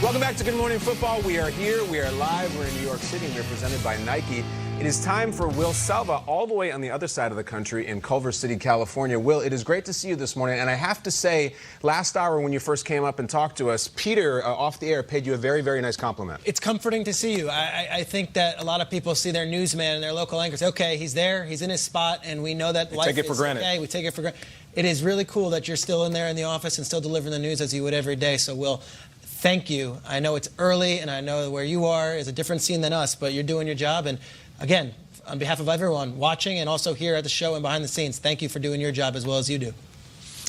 Welcome back to Good Morning Football. We are here. We are live. We're in New York City, and we're presented by Nike. It is time for Will Selva, all the way on the other side of the country in Culver City, California. Will, it is great to see you this morning. And I have to say, last hour when you first came up and talked to us, Peter, off the air, paid you a very, very nice compliment. It's comforting to see you. I think that a lot of people see their newsman and their local anchors. Okay, he's there. He's in his spot. And we know that life take it for granted. Okay. We take it for granted. It is really cool that you're still in there in the office and still delivering the news as you would every day. So, Will, thank you. I know it's early, and I know where you are is a different scene than us, but you're doing your job. And, again, on behalf of everyone watching and also here at the show and behind the scenes, thank you for doing your job as well as you do.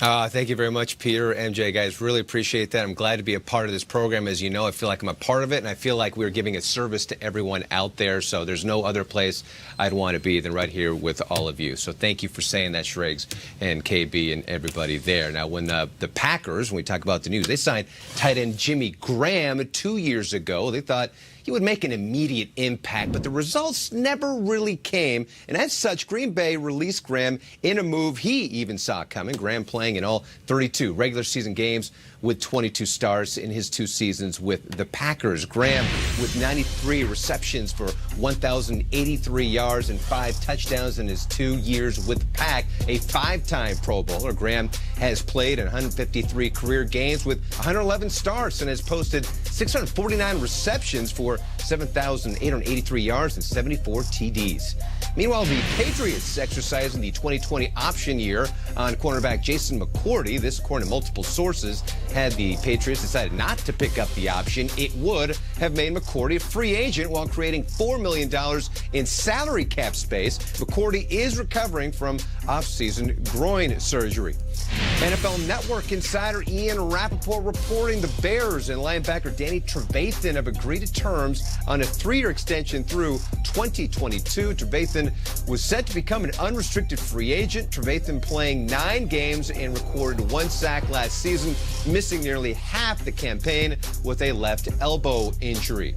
Thank you very much, Peter, MJ, guys. Really appreciate that. I'm glad to be a part of this program. As you know, I feel like I'm a part of it, and I feel like we're giving a service to everyone out there. So there's no other place I'd want to be than right here with all of you. So thank you for saying that, Shriggs and KB and everybody there. Now, when the Packers, when we talk about the news, they signed tight end Jimmy Graham 2 years ago. They thought he would make an immediate impact, but the results never really came. And as such, Green Bay released Graham in a move he even saw coming. Graham playing in all 32 regular season games with 22 starts in his 2 seasons with the Packers. Graham with 93 receptions for 1,083 yards and 5 touchdowns in his 2 years with the Pack, a 5-time Pro Bowler. Graham has played in 153 career games with 111 starts and has posted 649 receptions for 7,883 yards and 74 TDs. Meanwhile, the Patriots exercising the 2020 option year on cornerback Jason McCourty. This, according to multiple sources, had the Patriots decided not to pick up the option, it would have made McCourty a free agent while creating $4 million in salary cap space. McCourty is recovering from off-season groin surgery. NFL Network insider Ian Rappaport reporting the Bears and linebacker Danny Trevathan have agreed to terms on a 3-year extension through 2022. Trevathan was set to become an unrestricted free agent. Trevathan playing 9 games and recorded 1 sack last season, missing nearly half the campaign with a left elbow injury.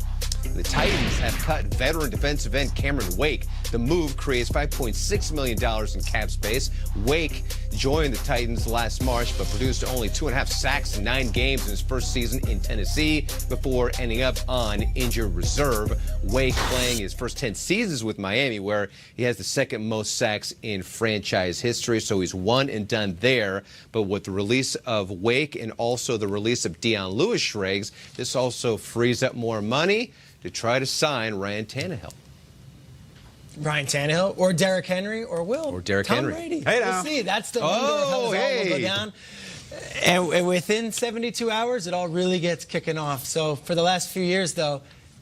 The Titans have cut veteran defensive end Cameron Wake. The move creates $5.6 million in cap space. Wake joined the Titans last March, but produced only 2.5 sacks in 9 games in his first season in Tennessee before ending up on injured reserve. Wake playing his first 10 seasons with Miami, where he has the 2nd most sacks in franchise history, so he's one and done there. But with the release of Wake and also the release of Dion Lewis, Shriggs, this also frees up more money to try to sign Ryan Tannehill. Ryan Tannehill or Derrick Henry or Will. Or Derrick Tom Henry. Brady. Hey, now. We'll see. That's the wonder of how this all will go down. And within 72 hours, it all really gets kicking off. So for the last few years, though,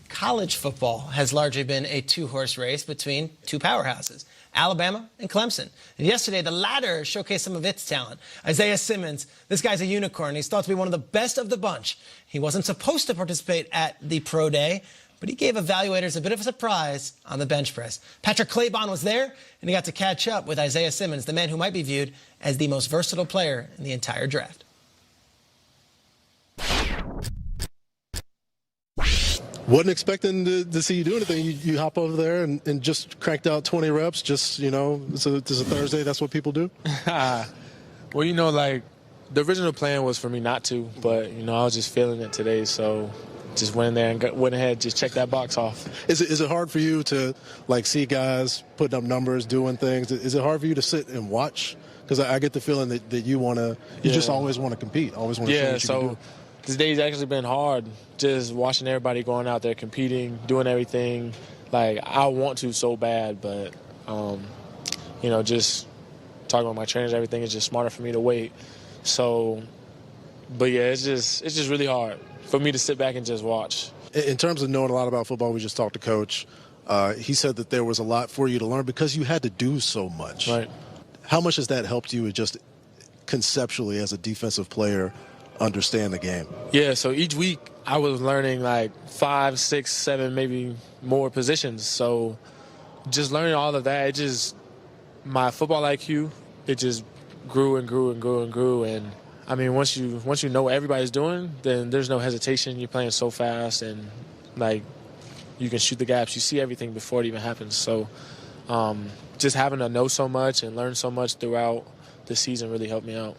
college football has largely been a 2-horse race between 2 powerhouses, Alabama and Clemson. And yesterday, the latter showcased some of its talent. Isaiah Simmons, this guy's a unicorn. He's thought to be one of the best of the bunch. He wasn't supposed to participate at the Pro Day, but he gave evaluators a bit of a surprise on the bench press. Patrick Claybon was there, and he got to catch up with Isaiah Simmons, the man who might be viewed as the most versatile player in the entire draft. Wasn't expecting to see you do anything. You hop over there and just cranked out 20 reps. Just, you know, it's a Thursday. That's what people do. Well, you know, like the original plan was for me not to, but, you know, I was just feeling it today. So just went in there and went ahead, just checked that box off. Is it hard for you to, like, see guys putting up numbers, doing things? Is it hard for you to sit and watch? Because I get the feeling that you want to, just always want to compete, always want to show what you can do. This day's actually been hard, just watching everybody going out there competing, doing everything. Like, I want to so bad, but, you know, just talking about my trainers, everything is just smarter for me to wait. So, but yeah, it's just really hard for me to sit back and just watch. In terms of knowing a lot about football, we just talked to Coach. He said that there was a lot for you to learn because you had to do so much. Right. How much has that helped you just conceptually as a defensive player understand the game? Yeah, so each week I was learning like 5, 6, 7, maybe more positions. So just learning all of that, my football IQ, it just grew and grew and grew and grew. And I mean, once you know what everybody's doing, then there's no hesitation. You're playing so fast, and like you can shoot the gaps. You see everything before it even happens. So just having to know so much and learn so much throughout the season really helped me out.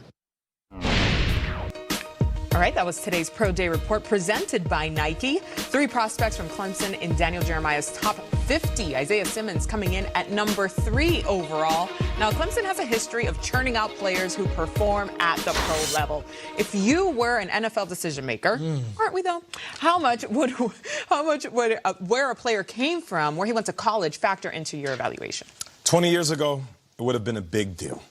All right, that was today's Pro Day Report presented by Nike. 3 prospects from Clemson in Daniel Jeremiah's top 50. Isaiah Simmons coming in at number 3 overall. Now, Clemson has a history of churning out players who perform at the pro level. If you were an NFL decision maker, aren't we though? How much would where a player came from, where he went to college, factor into your evaluation? 20 years ago, it would have been a big deal.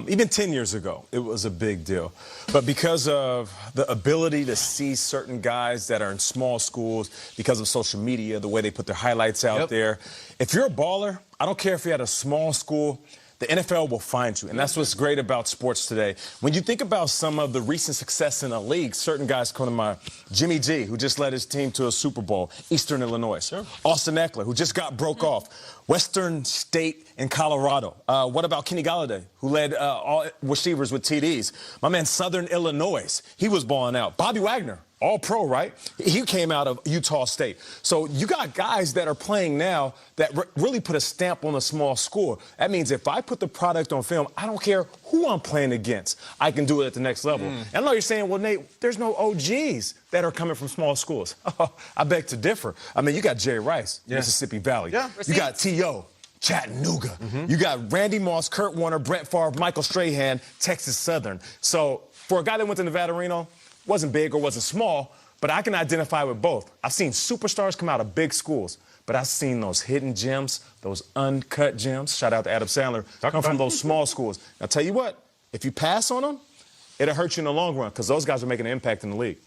Even 10 years ago, it was a big deal. But because of the ability to see certain guys that are in small schools, because of social media, the way they put their highlights out there, if you're a baller, I don't care if you're at a small school, the NFL will find you. And that's what's great about sports today. When you think about some of the recent success in the league, certain guys come to mind. Jimmy G, who just led his team to a Super Bowl, Eastern Illinois. Sure. Austin Eckler, who just broke off. Western State in Colorado. What about Kenny Galladay, who led all receivers with TDs? My man, Southern Illinois, he was balling out. Bobby Wagner, all pro, right? He came out of Utah State. So you got guys that are playing now that really put a stamp on a small school. That means if I put the product on film, I don't care who I'm playing against. I can do it at the next level. And I know you're saying, well, Nate, there's no OGs that are coming from small schools. I beg to differ. I mean, you got Jerry Rice, Mississippi Valley. You got T.O., Chattanooga. You got Randy Moss, Kurt Warner, Brett Favre, Michael Strahan, Texas Southern. So for a guy that went to Nevada, Reno, wasn't big or wasn't small, but I can identify with both. I've seen superstars come out of big schools, but I've seen those hidden gems, those uncut gems, shout out to Adam Sandler, come from those small schools. Now, tell you what, if you pass on them, it'll hurt you in the long run because those guys are making an impact in the league.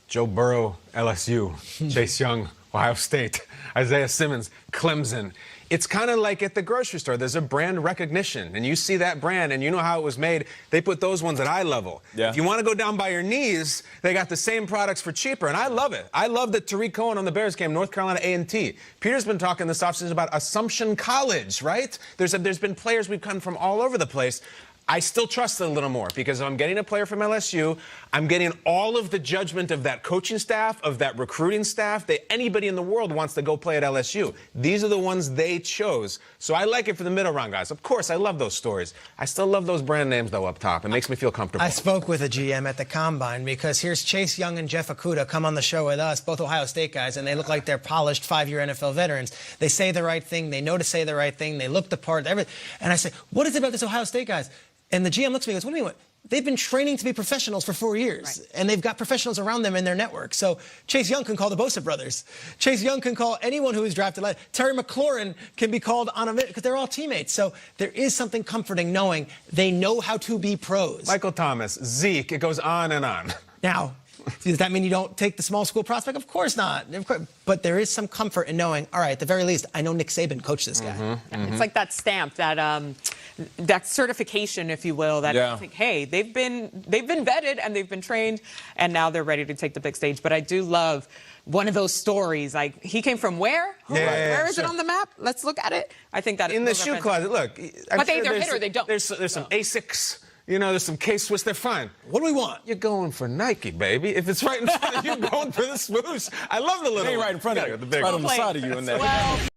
Joe Burrow, LSU, Chase Young, Ohio State, Isaiah Simmons, Clemson. It's kind of like at the grocery store. There's a brand recognition, and you see that brand, and you know how it was made. They put those ones at eye level. If you want to go down by your knees, they got the same products for cheaper, and I love it. I love that Tariq Cohen on the Bears game, North Carolina A&T. Peter's been talking this offseason about Assumption College, right? There's been players we've come from all over the place. I still trust it a little more because if I'm getting a player from LSU, I'm getting all of the judgment of that coaching staff, of that recruiting staff, that anybody in the world wants to go play at LSU. These are the ones they chose. So I like it for the middle round guys. Of course, I love those stories. I still love those brand names, though, up top. It makes me feel comfortable. I spoke with a GM at the Combine because here's Chase Young and Jeff Okudah come on the show with us, both Ohio State guys, and they look like they're polished 5-year NFL veterans. They say the right thing. They know to say the right thing. They look the part. Everything. And I say, what is it about this Ohio State guys? And the GM looks at me and goes, what do you mean? They've been training to be professionals for 4 years, and they've got professionals around them in their network. So Chase Young can call the Bosa brothers. Chase Young can call anyone who is drafted. Terry McLaurin can be called on a minute because they're all teammates. So there is something comforting knowing they know how to be pros. Michael Thomas, Zeke, it goes on and on. Now, does that mean you don't take the small school prospect? Of course not. But there is some comfort in knowing, all right, at the very least, I know Nick Saban coached this guy. It's like that stamp, that certification, if you will, that I think, hey, they've been vetted and they've been trained, and now they're ready to take the big stage. But I do love one of those stories. Like, he came from where? Where is it on the map? Let's look at it. I think that in the shoe closet. Look, but they either hit or they don't. There's some Asics. You know, there's some K-Swiss. They're fine. What do we want? You're going for Nike, baby. If it's right in front of you, going for the swoosh. I love the little. It ain't right in front of you. The big right one. on the side of you in there.